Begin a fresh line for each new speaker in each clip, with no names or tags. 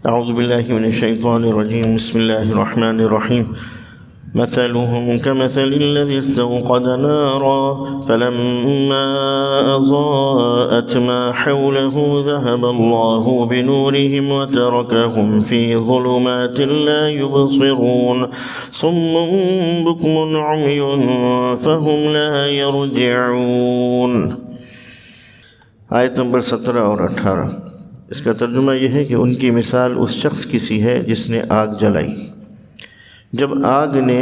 اعوذ باللہ من الشیطان الرجیم بسم اللہ الرحمن الرحیم مثلهم كمثل الذي استوقد نارا فلما أضاءت ما حوله ذهب الله بنورهم وتركهم في ظلمات لا يبصرون صم بكم عمي فهم لا يرجعون۔ آیت نمبر 17 اور 18، اس کا ترجمہ یہ ہے کہ ان کی مثال اس شخص کی سی ہے جس نے آگ جلائی۔ جب آگ نے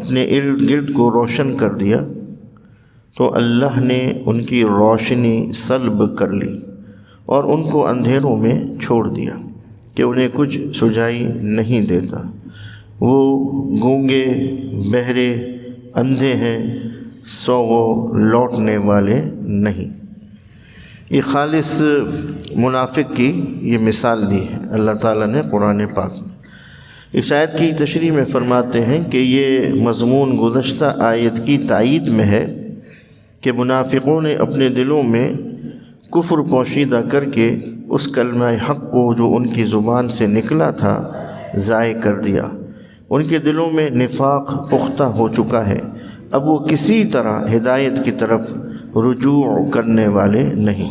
اپنے ارد گرد کو روشن کر دیا تو اللہ نے ان کی روشنی سلب کر لی اور ان کو اندھیروں میں چھوڑ دیا کہ انہیں کچھ سجائی نہیں دیتا۔ وہ گونگے، بہرے، اندھے ہیں، سو وہ لوٹنے والے نہیں۔ یہ خالص منافق کی یہ مثال دی ہے اللہ تعالیٰ نے قرآن پاک میں۔ اس آیت کی تشریح میں فرماتے ہیں کہ یہ مضمون گزشتہ آیت کی تائید میں ہے کہ منافقوں نے اپنے دلوں میں کفر پوشیدہ کر کے اس کلمہ حق کو جو ان کی زبان سے نکلا تھا ضائع کر دیا۔ ان کے دلوں میں نفاق پختہ ہو چکا ہے، اب وہ کسی طرح ہدایت کی طرف رجوع کرنے والے نہیں۔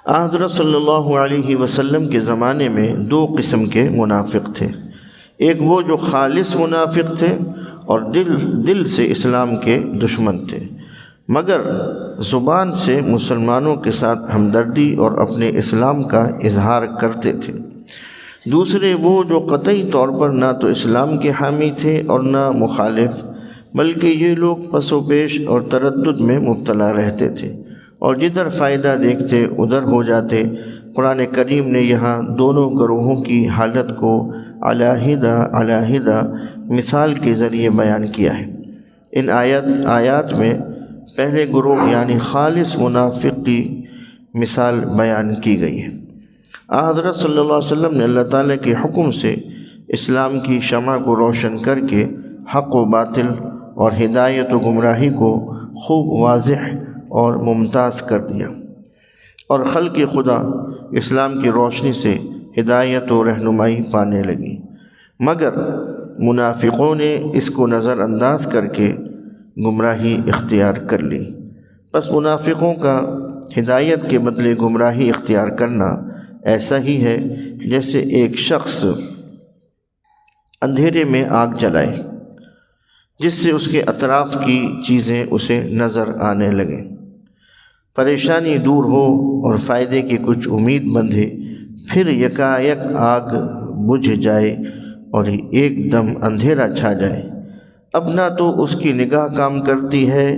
حضرت صلی اللہ علیہ وسلم کے زمانے میں دو قسم کے منافق تھے، ایک وہ جو خالص منافق تھے اور دل سے اسلام کے دشمن تھے، مگر زبان سے مسلمانوں کے ساتھ ہمدردی اور اپنے اسلام کا اظہار کرتے تھے۔ دوسرے وہ جو قطعی طور پر نہ تو اسلام کے حامی تھے اور نہ مخالف، بلکہ یہ لوگ پس و پیش اور تردد میں مبتلا رہتے تھے اور جدھر فائدہ دیکھتے ادھر ہو جاتے۔ قرآن کریم نے یہاں دونوں گروہوں کی حالت کو علیحدہ مثال کے ذریعے بیان کیا ہے۔ ان آیات میں پہلے گروہ یعنی خالص منافق کی مثال بیان کی گئی ہے۔ حضرت صلی اللہ علیہ وسلم نے اللہ تعالیٰ کے حکم سے اسلام کی شمع کو روشن کر کے حق و باطل اور ہدایت و گمراہی کو خوب واضح اور ممتاز کر دیا، اور خلق خدا اسلام کی روشنی سے ہدایت و رہنمائی پانے لگی، مگر منافقوں نے اس کو نظر انداز کر کے گمراہی اختیار کر لی۔ پس منافقوں کا ہدایت کے بدلے گمراہی اختیار کرنا ایسا ہی ہے جیسے ایک شخص اندھیرے میں آگ جلائے جس سے اس کے اطراف کی چیزیں اسے نظر آنے لگیں، پریشانی دور ہو اور فائدے کی کچھ امید بندھے، پھر یکایک آگ بجھ جائے اور ایک دم اندھیرا چھا جائے۔ اب نہ تو اس کی نگاہ کام کرتی ہے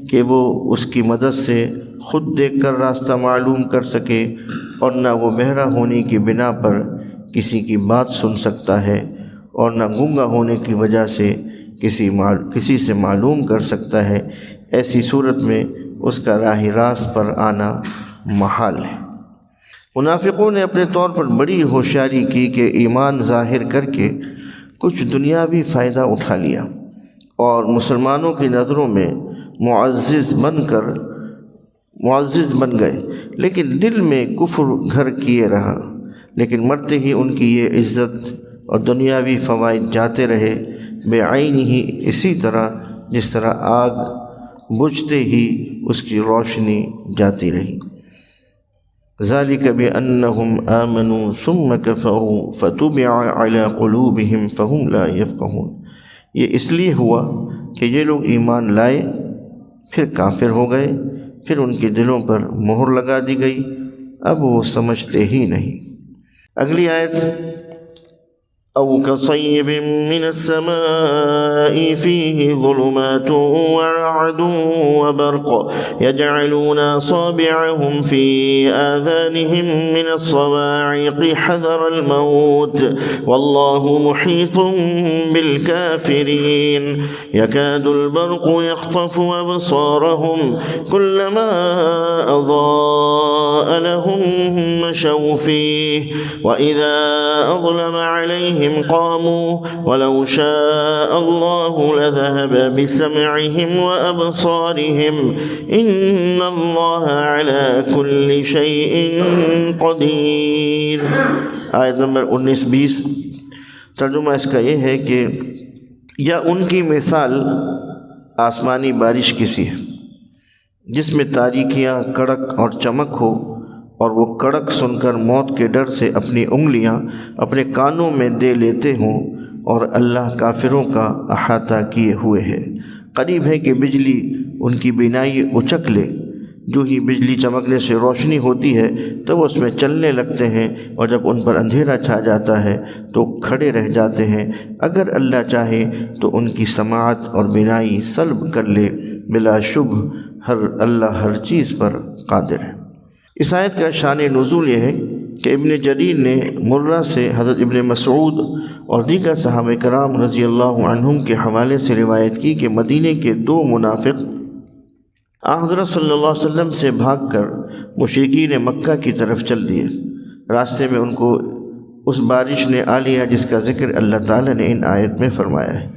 کہ وہ اس کی مدد سے خود دیکھ کر راستہ معلوم کر سکے، اور نہ وہ بہرا ہونے کی بنا پر کسی کی بات سن سکتا ہے، اور نہ گونگا ہونے کی وجہ سے کسی سے معلوم کر سکتا ہے۔ ایسی صورت میں اس کا راہ راست پر آنا محال ہے۔ منافقوں نے اپنے طور پر بڑی ہوشیاری کی کہ ایمان ظاہر کر کے کچھ دنیاوی فائدہ اٹھا لیا اور مسلمانوں کی نظروں میں معزز بن گئے، لیکن دل میں کفر گھر کیے رہا، لیکن مرتے ہی ان کی یہ عزت اور دنیاوی فوائد جاتے رہے بے عین ہی، اسی طرح جس طرح آگ بجھتے ہی اس کی روشنی جاتی رہی۔ ذالک بأنہم آمنوا ثم کفروا فتبع علی قلوبہم فہم لا یفقہون۔ یہ اس لیے ہوا کہ یہ لوگ ایمان لائے، پھر کافر ہو گئے، پھر ان کے دلوں پر مہر لگا دی گئی، اب وہ سمجھتے ہی نہیں۔ اگلی آیت، أو كصيب من السماء فيه ظلمات ورعد وبرق يجعلون أصابعهم في آذانهم من الصواعق حذر الموت والله محيط بالكافرين يكاد البرق يخطف أبصارهم كلما أضاء لهم مشوا فيه وإذا أظلم عليهم آلهتهم قاموا ولو شاء الله لذهب بسمعهم وأبصارهم إن الله على كل شيء قدیر۔ آیت نمبر 19-20۔ ترجمہ اس کا یہ ہے کہ یا ان کی مثال آسمانی بارش کی سی ہے جس میں تاریکیاں، کڑک اور چمک ہو، اور وہ کڑک سن کر موت کے ڈر سے اپنی انگلیاں اپنے کانوں میں دے لیتے ہوں، اور اللہ کافروں کا احاطہ کیے ہوئے ہے۔ قریب ہے کہ بجلی ان کی بینائی اچک لے، جو ہی بجلی چمکنے سے روشنی ہوتی ہے تو وہ اس میں چلنے لگتے ہیں، اور جب ان پر اندھیرا چھا جاتا ہے تو کھڑے رہ جاتے ہیں۔ اگر اللہ چاہے تو ان کی سماعت اور بینائی سلب کر لے، بلا شبہ اللہ ہر چیز پر قادر ہے۔ اس آیت کا شان نزول یہ ہے کہ ابن جریر نے مرہ سے حضرت ابن مسعود اور دیگر صحابہ کرام رضی اللہ عنہم کے حوالے سے روایت کی کہ مدینے کے 2 منافق حضرت صلی اللہ علیہ وسلم سے بھاگ کر مشرکین مکہ کی طرف چل دیے۔ راستے میں ان کو اس بارش نے آ لیا جس کا ذکر اللہ تعالیٰ نے ان آیت میں فرمایا ہے۔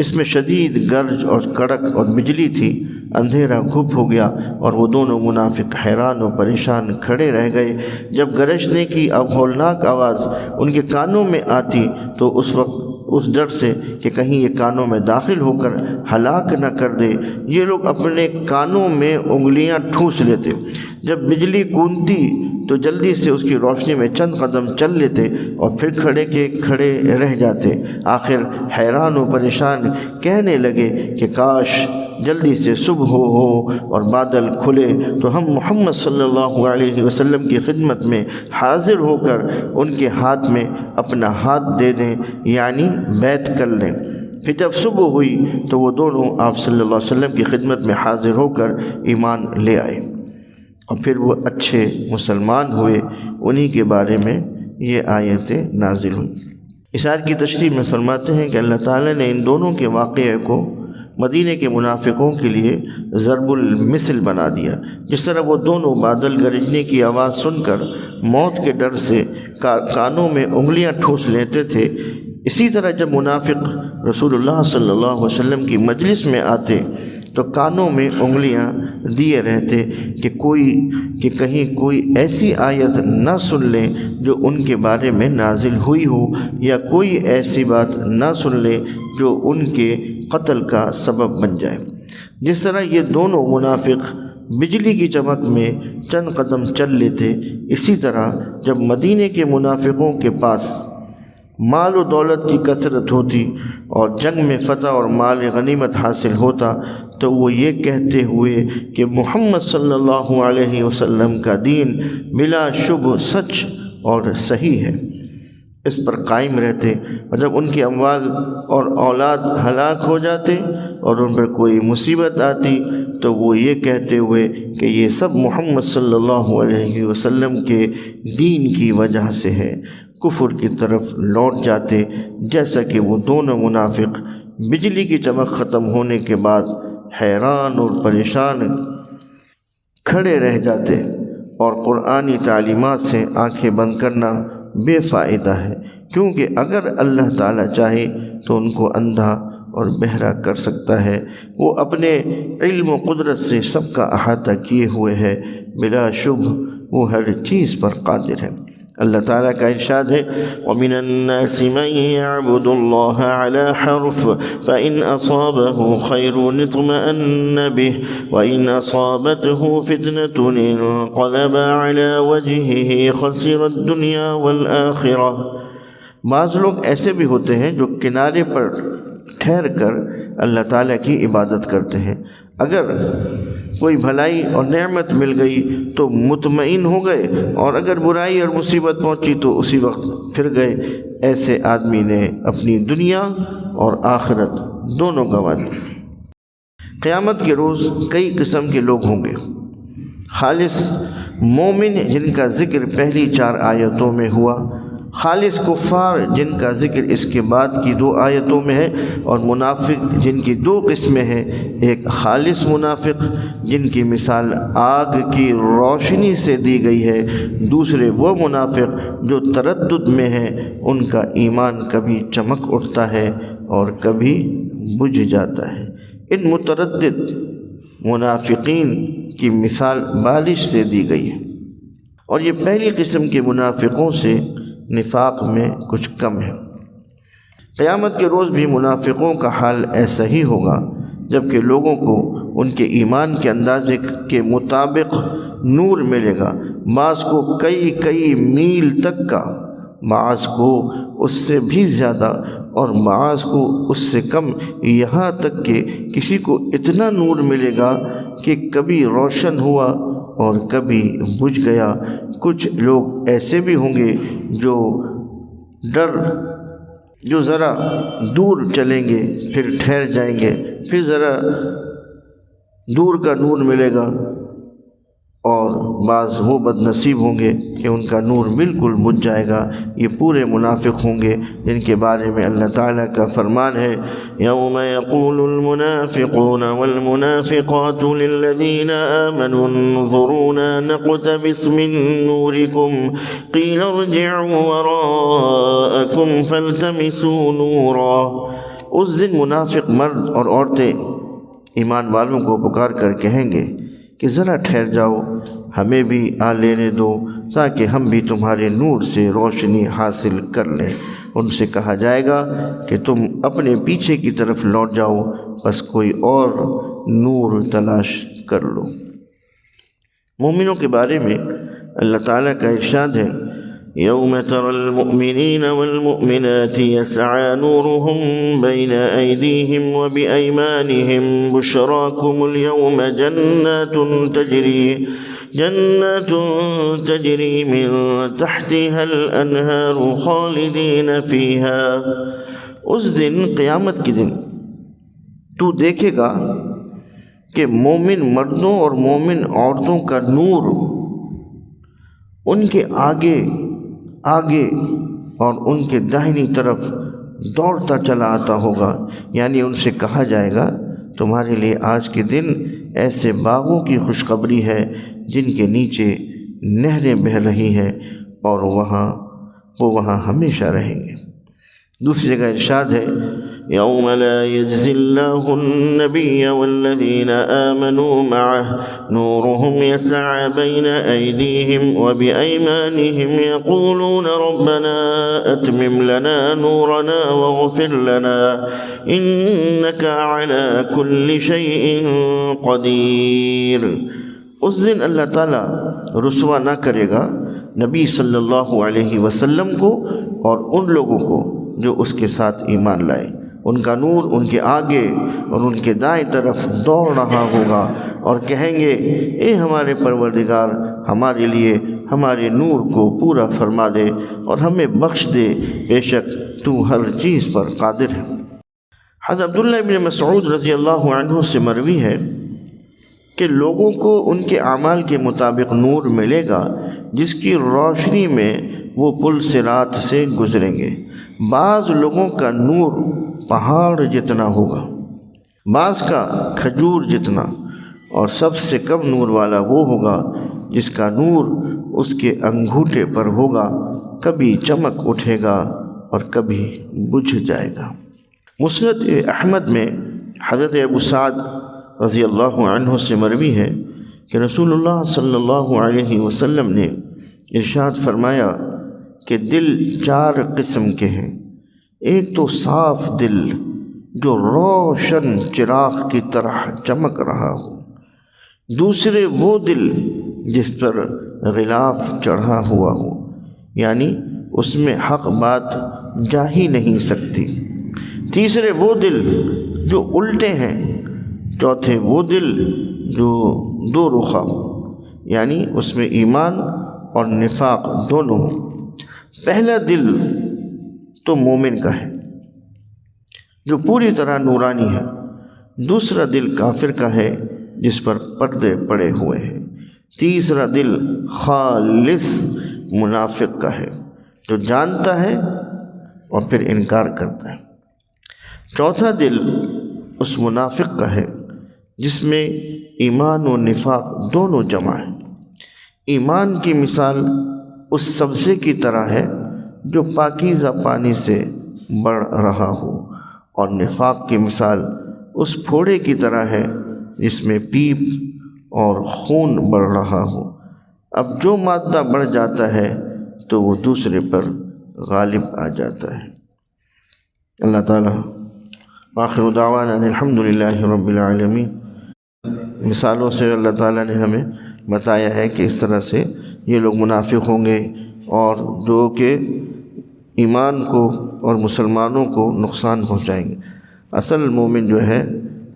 اس میں شدید گرج اور کڑک اور بجلی تھی، اندھیرا گھپ ہو گیا، اور وہ دونوں منافق حیران و پریشان کھڑے رہ گئے۔ جب گرجنے کی ہولناک آواز ان کے کانوں میں آتی تو اس وقت اس ڈر سے کہ کہیں یہ کانوں میں داخل ہو کر ہلاک نہ کر دے، یہ لوگ اپنے کانوں میں انگلیاں ٹھوس لیتے۔ جب بجلی گونجتی تو جلدی سے اس کی روشنی میں چند قدم چل لیتے اور پھر کھڑے کے کھڑے رہ جاتے۔ آخر حیران و پریشان کہنے لگے کہ کاش جلدی سے صبح ہو اور بادل کھلے تو ہم محمد صلی اللہ علیہ وسلم کی خدمت میں حاضر ہو کر ان کے ہاتھ میں اپنا ہاتھ دے دیں، یعنی بیعت کر لیں۔ پھر جب صبح ہوئی تو وہ دونوں آپ صلی اللہ علیہ وسلم کی خدمت میں حاضر ہو کر ایمان لے آئے، اور پھر وہ اچھے مسلمان ہوئے۔ انہی کے بارے میں یہ آیتیں نازل ہوئیں۔ اس آیت کی تشریح میں فرماتے ہیں کہ اللہ تعالیٰ نے ان دونوں کے واقعے کو مدینے کے منافقوں کے لیے ضرب المثل بنا دیا۔ جس طرح وہ دونوں بادل گرجنے کی آواز سن کر موت کے ڈر سے کانوں میں انگلیاں ٹھوس لیتے تھے، اسی طرح جب منافق رسول اللہ صلی اللہ علیہ وسلم کی مجلس میں آتے تو کانوں میں انگلیاں دیے رہتے کہ کہیں کوئی ایسی آیت نہ سن لیں جو ان کے بارے میں نازل ہوئی ہو، یا کوئی ایسی بات نہ سن لیں جو ان کے قتل کا سبب بن جائے۔ جس طرح یہ دونوں منافق بجلی کی چمک میں چند قدم چل لیتے، اسی طرح جب مدینے کے منافقوں کے پاس مال و دولت کی کثرت ہوتی اور جنگ میں فتح اور مال غنیمت حاصل ہوتا تو وہ یہ کہتے ہوئے کہ محمد صلی اللہ علیہ وسلم کا دین بلا شبہ سچ اور صحیح ہے، اس پر قائم رہتے، اور جب ان کے اموال اور اولاد ہلاک ہو جاتے اور ان پر کوئی مصیبت آتی تو وہ یہ کہتے ہوئے کہ یہ سب محمد صلی اللہ علیہ وسلم کے دین کی وجہ سے ہے، کفر کی طرف لوٹ جاتے، جیسا کہ وہ دونوں منافق بجلی کی چمک ختم ہونے کے بعد حیران اور پریشان کھڑے رہ جاتے۔ اور قرآنی تعلیمات سے آنکھیں بند کرنا بے فائدہ ہے، کیونکہ اگر اللہ تعالیٰ چاہے تو ان کو اندھا اور بہرا کر سکتا ہے۔ وہ اپنے علم و قدرت سے سب کا احاطہ کیے ہوئے ہے، بلا شبہ وہ ہر چیز پر قادر ہے۔ اللہ تعالیٰ کا ارشاد ہے وَمِنَ النَّاسِ مَن يَعْبُدُ اللَّهَ عَلَى حَرْفٍ فَإِنْ أَصَابَهُ خَيْرٌ اطْمَأَنَّ بِهِ وَإِنْ أَصَابَتْهُ فِتْنَةٌ انقلب عَلَى وَجْهِهِ خَسِرَ الدُّنْيَا وَالْآخِرَةَ۔ بعض لوگ ایسے بھی ہوتے ہیں جو کنارے پر ٹھہر کر اللہ تعالیٰ کی عبادت کرتے ہیں، اگر کوئی بھلائی اور نعمت مل گئی تو مطمئن ہو گئے، اور اگر برائی اور مصیبت پہنچی تو اسی وقت پھر گئے۔ ایسے آدمی نے اپنی دنیا اور آخرت دونوں گنوا لی۔ قیامت کے روز کئی قسم کے لوگ ہوں گے۔ خالص مومن جن کا ذکر پہلی 4 آیتوں میں ہوا، خالص کفار جن کا ذکر اس کے بعد کی 2 آیتوں میں ہے، اور منافق جن کی 2 قسمیں ہیں، ایک خالص منافق جن کی مثال آگ کی روشنی سے دی گئی ہے، دوسرے وہ منافق جو تردد میں ہیں، ان کا ایمان کبھی چمک اٹھتا ہے اور کبھی بجھ جاتا ہے۔ ان متردد منافقین کی مثال بارش سے دی گئی ہے، اور یہ پہلی قسم کے منافقوں سے نفاق میں کچھ کم ہے۔ قیامت کے روز بھی منافقوں کا حال ایسا ہی ہوگا، جبکہ لوگوں کو ان کے ایمان کے اندازے کے مطابق نور ملے گا، بعض کو کئی میل تک کا، بعض کو اس سے بھی زیادہ، اور بعض کو اس سے کم، یہاں تک کہ کسی کو اتنا نور ملے گا کہ کبھی روشن ہوا اور کبھی بجھ گیا۔ کچھ لوگ ایسے بھی ہوں گے جو ذرا دور چلیں گے، پھر ٹھہر جائیں گے، پھر ذرا دور کا نور ملے گا، اور بعض وہ بد نصیب ہوں گے کہ ان کا نور بالکل بجھ جائے گا۔ یہ پورے منافق ہوں گے جن کے بارے میں اللہ تعالیٰ کا فرمان ہے، یوم یقول المنافقون والمنافقات للذین آمنوا انظرونا نقتبس من نورکم قیل ارجعوا وراءکم فالتمسوا نورا۔ اس دن منافق مرد اور عورتیں ایمان والوں کو پکار کر کہیں گے کہ ذرا ٹھہر جاؤ، ہمیں بھی آ لینے دو تاکہ ہم بھی تمہارے نور سے روشنی حاصل کر لیں۔ ان سے کہا جائے گا کہ تم اپنے پیچھے کی طرف لوٹ جاؤ، بس کوئی اور نور تلاش کر لو۔ مومنوں کے بارے میں اللہ تعالیٰ کا ارشاد ہے، یوم تری المؤمنین والمؤمنات یسعی نورهم بین ایدیہم وبایمانہم بشراکم اليوم جنات تجری من تحتها الانہار خالدین فیہا۔ اس دن، قیامت کے دن، تو دیکھے گا کہ مومن مردوں اور مومن عورتوں کا نور ان کے آگے اور ان کے داہنی طرف دوڑتا چلا آتا ہوگا، یعنی ان سے کہا جائے گا تمہارے لیے آج کے دن ایسے باغوں کی خوشخبری ہے جن کے نیچے نہریں بہہ رہی ہیں، اور وہ وہاں ہمیشہ رہیں گے۔ دوسری جگہ ارشاد ہے، یوم لا یجزی اللہ النبی والذین آمنوا معه نورهم یسعی بین ایدیہم وبایمانہم یقولون ربنا اتمم لنا نورنا واغفر لنا انک علی کل شیء قدیر۔ اس دن اللہ تعالیٰ رسوا نہ کرے گا نبی صلی اللہ علیہ وسلم کو اور ان لوگوں کو جو اس کے ساتھ ایمان لائے۔ ان کا نور ان کے آگے اور ان کے دائیں طرف دوڑ رہا ہوگا، اور کہیں گے اے ہمارے پروردگار، ہمارے لیے ہمارے نور کو پورا فرما دے اور ہمیں بخش دے، بے شک تو ہر چیز پر قادر ہے۔ حضرت عبداللہ ابن مسعود رضی اللہ عنہ سے مروی ہے کہ لوگوں کو ان کے اعمال کے مطابق نور ملے گا، جس کی روشنی میں وہ پل صراط سے گزریں گے۔ بعض لوگوں کا نور پہاڑ جتنا ہوگا، بعض کا کھجور جتنا، اور سب سے کم نور والا وہ ہوگا جس کا نور اس کے انگوٹھے پر ہوگا، کبھی چمک اٹھے گا اور کبھی بجھ جائے گا۔ مسند احمد میں حضرت ابو سعد رضی اللہ عنہ سے مروی ہے کہ رسول اللہ صلی اللہ علیہ وسلم نے ارشاد فرمایا کہ دل 4 قسم کے ہیں۔ ایک تو صاف دل جو روشن چراغ کی طرح چمک رہا ہو، دوسرے وہ دل جس پر غلاف چڑھا ہوا ہو، یعنی اس میں حق بات جا ہی نہیں سکتی، تیسرے وہ دل جو الٹے ہیں، چوتھے وہ دل جو 2 رخا ہو، یعنی اس میں ایمان اور نفاق دونوں ہوں۔ پہلا دل تو مومن کا ہے جو پوری طرح نورانی ہے، دوسرا دل کافر کا ہے جس پر پردے پڑے ہوئے ہیں، تیسرا دل خالص منافق کا ہے، جو جانتا ہے اور پھر انکار کرتا ہے۔ چوتھا دل اس منافق کا ہے جس میں ایمان و نفاق دونوں جمع ہیں۔ ایمان کی مثال اس سبزے کی طرح ہے جو پاکیزہ پانی سے بڑھ رہا ہو، اور نفاق کی مثال اس پھوڑے کی طرح ہے جس میں پیپ اور خون بڑھ رہا ہو۔ اب جو مادہ بڑھ جاتا ہے تو وہ دوسرے پر غالب آ جاتا ہے۔ اللہ تعالیٰ آخر دعوانا الحمدللہ رب العالمین۔ مثالوں سے اللہ تعالیٰ نے ہمیں بتایا ہے کہ اس طرح سے یہ لوگ منافق ہوں گے، اور جو کہ ایمان کو اور مسلمانوں کو نقصان پہنچائیں گے۔ اصل مومن جو ہے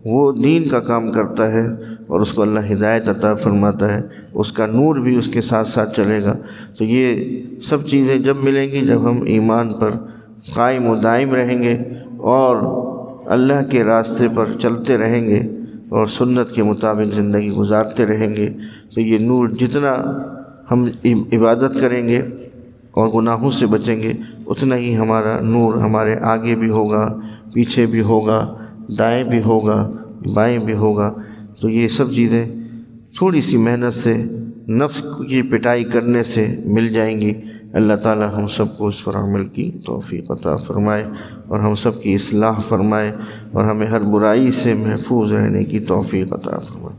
وہ دین کا کام کرتا ہے اور اس کو اللہ ہدایت عطا فرماتا ہے، اس کا نور بھی اس کے ساتھ ساتھ چلے گا۔ تو یہ سب چیزیں جب ملیں گی جب ہم ایمان پر قائم و دائم رہیں گے اور اللہ کے راستے پر چلتے رہیں گے اور سنت کے مطابق زندگی گزارتے رہیں گے، تو یہ نور جتنا ہم عبادت کریں گے اور گناہوں سے بچیں گے اتنا ہی ہمارا نور ہمارے آگے بھی ہوگا، پیچھے بھی ہوگا، دائیں بھی ہوگا، بائیں بھی ہوگا۔ تو یہ سب چیزیں تھوڑی سی محنت سے، نفس کی پٹائی کرنے سے مل جائیں گی۔ اللہ تعالی ہم سب کو اس پر عمل کی توفیق عطا فرمائے اور ہم سب کی اصلاح فرمائے اور ہمیں ہر برائی سے محفوظ رہنے کی توفیق عطا فرمائے۔